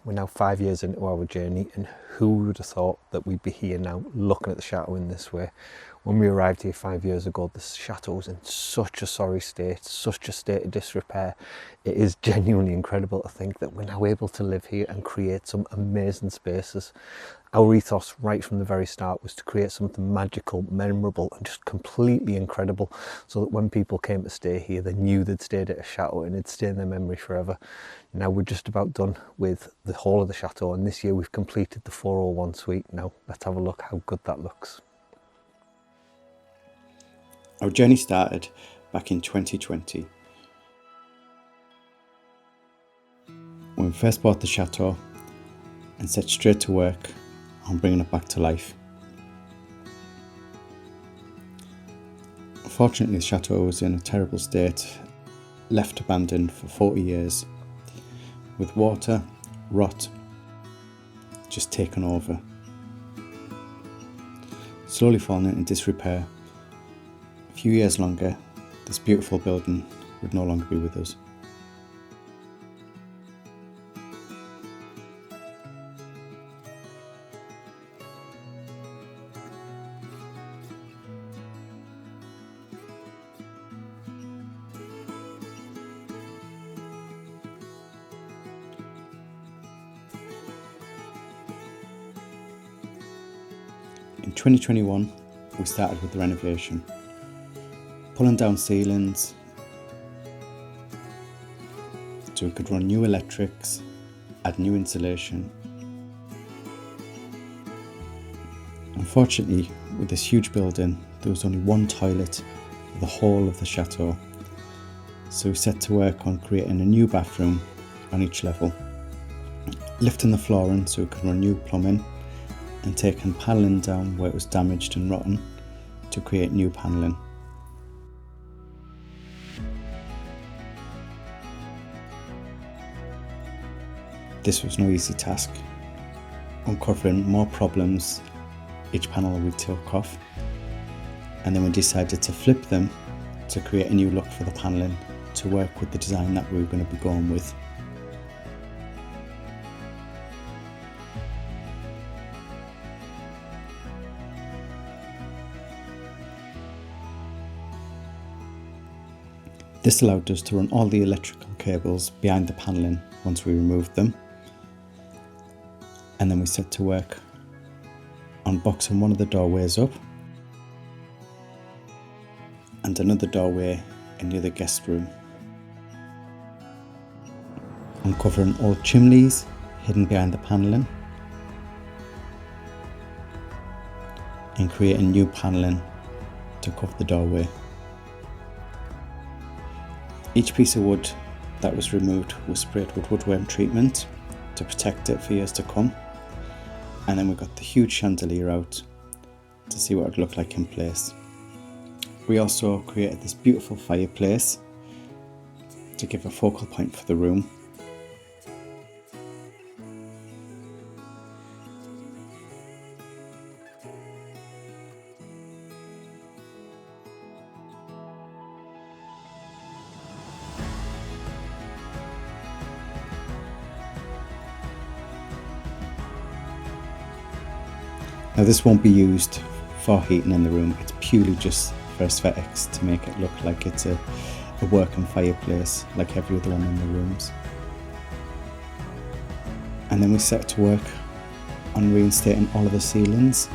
We're now 5 years into our journey, and who would have thought that we'd be here now looking at the Chateau in this way? When we arrived here 5 years ago, the Chateau was in such a sorry state, such a state of disrepair. It is genuinely incredible to think that we're now able to live here and create some amazing spaces. Our ethos right from the very start was to create something magical, memorable and just completely incredible, so that when people came to stay here, they knew they'd stayed at a Chateau and it'd stay in their memory forever. Now we're just about done with the whole of the Chateau, and this year we've completed the 401 suite. Now let's have a look how good that looks. Our journey started back in 2020 when we first bought the Chateau and set straight to work on bringing it back to life. Unfortunately, the Chateau was in a terrible state, left abandoned for 40 years, with water, rot, just taken over. Slowly falling into disrepair. A few years longer, this beautiful building would no longer be with us. In 2021, we started with the renovation, pulling down ceilings so we could run new electrics, add new insulation. Unfortunately, with this huge building, there was only one toilet for the whole of the Chateau, so we set to work on creating a new bathroom on each level, lifting the flooring so we could run new plumbing, and taking panelling down where it was damaged and rotten to create new panelling. This was no easy task, uncovering more problems each panel we took off, and then we decided to flip them to create a new look for the panelling to work with the design that we were going to be going with. This allowed us to run all the electrical cables behind the panelling once we removed them, and then we set to work on boxing one of the doorways up and another doorway in the other guest room, uncovering old chimneys hidden behind the panelling and creating new panelling to cover the doorway. Each piece of wood that was removed was sprayed with woodworm treatment to protect it for years to come, and then we got the huge chandelier out to see what it would look like in place. We also created this beautiful fireplace to give a focal point for the room. Now this won't be used for heating in the room, it's purely just for aesthetics to make it look like it's a working fireplace like every other one in the rooms. And then we set to work on reinstating all of the ceilings.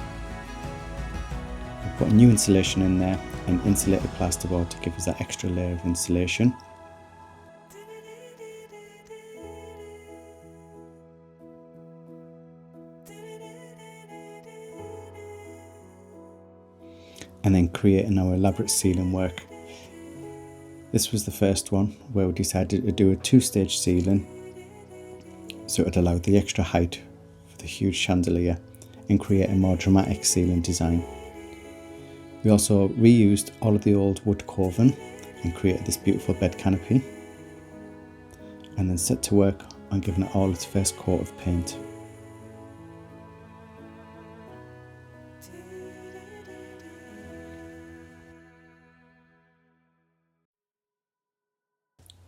We put a new insulation in there and insulated plasterboard to give us that extra layer of insulation. And then creating our elaborate ceiling work. This was the first one where we decided to do a 2-stage ceiling so it would allow the extra height for the huge chandelier and create a more dramatic ceiling design. We also reused all of the old wood carving and created this beautiful bed canopy, and then set to work on giving it all its first coat of paint.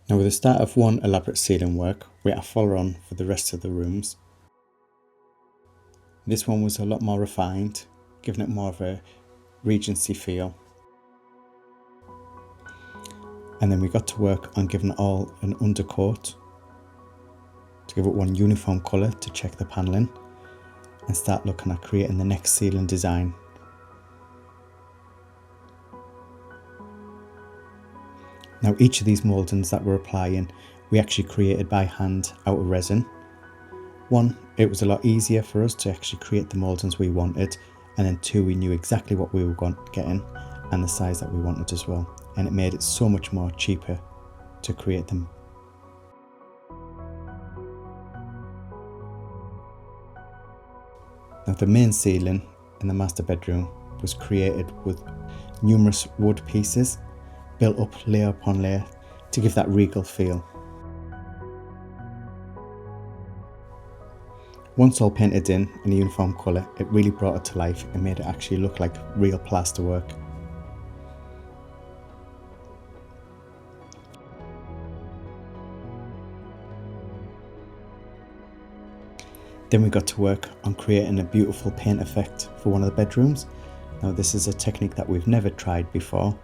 Now Now, with the start of one elaborate ceiling work, we had to follow on for the rest of the rooms. This one was a lot more refined, giving it more of a Regency feel. And then we got to work on giving it all an undercoat to give it one uniform colour to check the panelling and start looking at creating the next ceiling design. Now, each of these mouldings that we're applying, we actually created by hand out of resin. One, it was a lot easier for us to actually create the mouldings we wanted, and then two, we knew exactly what we were getting and the size that we wanted as well, and it made it so much more cheaper to create them. Now, the main ceiling in the master bedroom was created with numerous wood pieces built up layer upon layer to give that regal feel. Once all painted in a uniform colour, it really brought it to life and made it actually look like real plasterwork. Then we got to work on creating a beautiful paint effect for one of the bedrooms. Now, this is a technique that we've never tried before,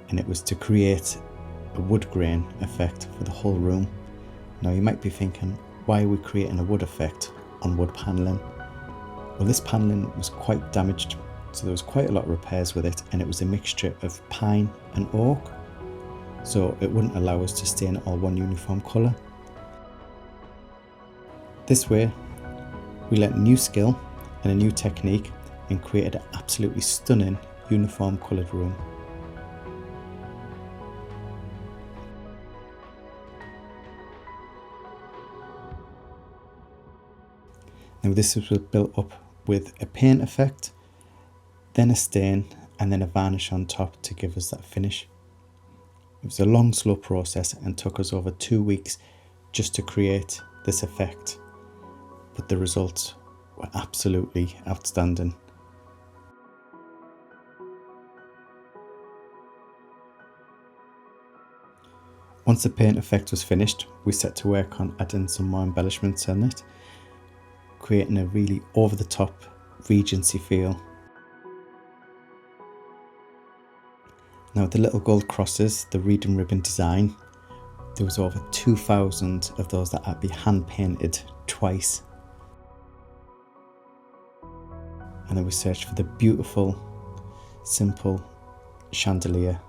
and it was to create a wood grain effect for the whole room. Now, you might be thinking, why are we creating a wood effect on wood panelling? Well, this panelling was quite damaged, so there was quite a lot of repairs with it, and it was a mixture of pine and oak, so it wouldn't allow us to stain it all one uniform colour. This way, we learnt a new skill and a new technique and created an absolutely stunning uniform coloured room. Now, this was built up with a paint effect, then a stain, and then a varnish on top to give us that finish. It was a long, slow process and took us over 2 weeks just to create this effect, but the results were absolutely outstanding. Once the paint effect was finished, we set to work on adding some more embellishments on it, creating a really over-the-top Regency feel. Now, the little gold crosses, the reed and ribbon design, there was over 2,000 of those that had to be hand painted twice. And then we searched for the beautiful, simple chandelier.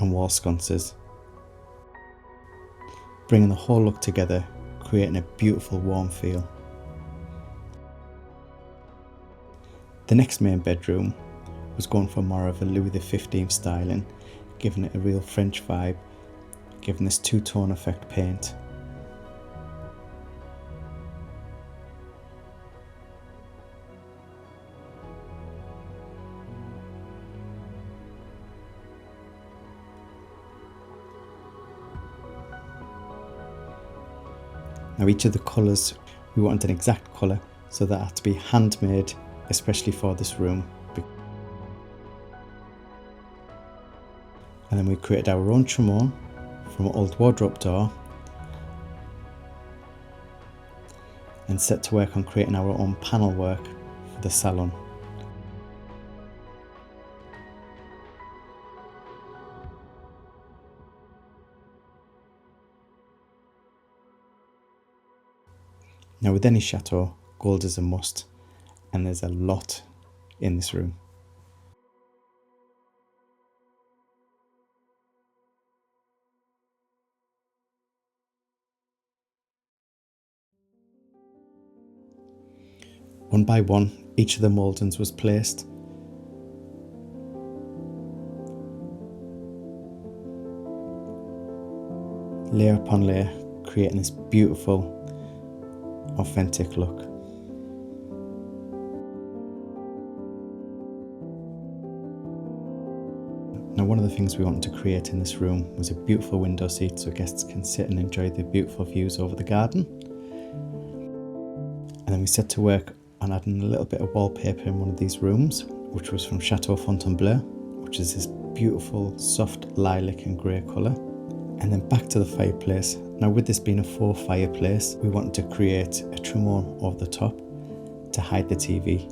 And wall sconces, bringing the whole look together, creating a beautiful warm feel. The next main bedroom was going for more of a Louis XV styling, giving it a real French vibe, giving this two-tone effect paint. Now, each of the colours, we wanted an exact colour, so that had to be handmade, especially for this room. And then we created our own tremone from an old wardrobe door and set to work on creating our own panel work for the salon. Now, with any chateau, gold is a must, and there's a lot in this room. One by one, each of the mouldings was placed. Layer upon layer, creating this beautiful, authentic look. Now, one of the things we wanted to create in this room was a beautiful window seat so guests can sit and enjoy the beautiful views over the garden. And then we set to work on adding a little bit of wallpaper in one of these rooms, which was from Chateau, which is this beautiful soft lilac and grey colour. And then back to the fireplace. Now, with this being a faux fireplace, we wanted to create a trumeau over the top to hide the TV.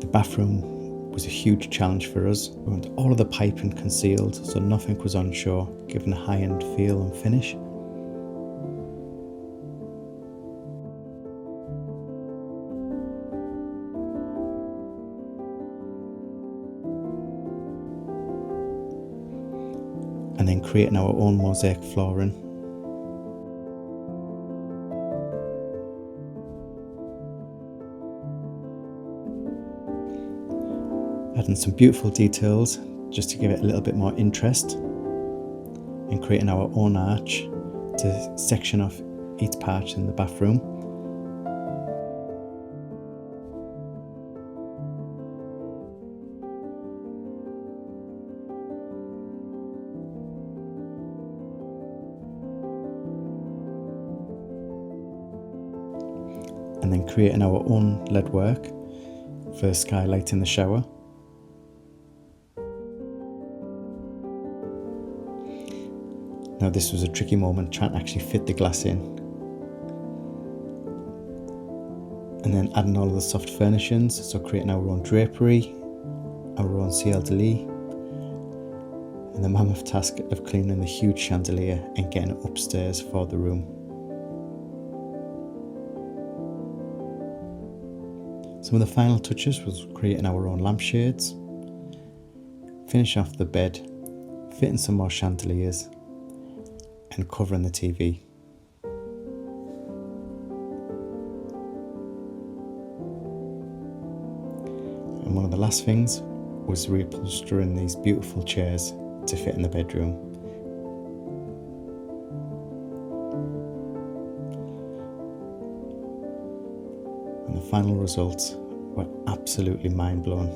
The bathroom was a huge challenge for us. We wanted all of the piping concealed so nothing was on show, giving a high-end feel and finish. And then creating our own mosaic flooring. Adding some beautiful details just to give it a little bit more interest, and creating our own arch to section off each part in the bathroom. And then creating our own lead work for the skylight in the shower. Now, this was a tricky moment trying to actually fit the glass in. And then adding all of the soft furnishings, so creating our own drapery, our own ciel de lit, and the mammoth task of cleaning the huge chandelier and getting it upstairs for the room. Some of the final touches was creating our own lampshades, finish off the bed, fitting some more chandeliers, and covering the TV. And one of the last things was reupholstering these beautiful chairs to fit in the bedroom. And the final results were absolutely mind-blowing.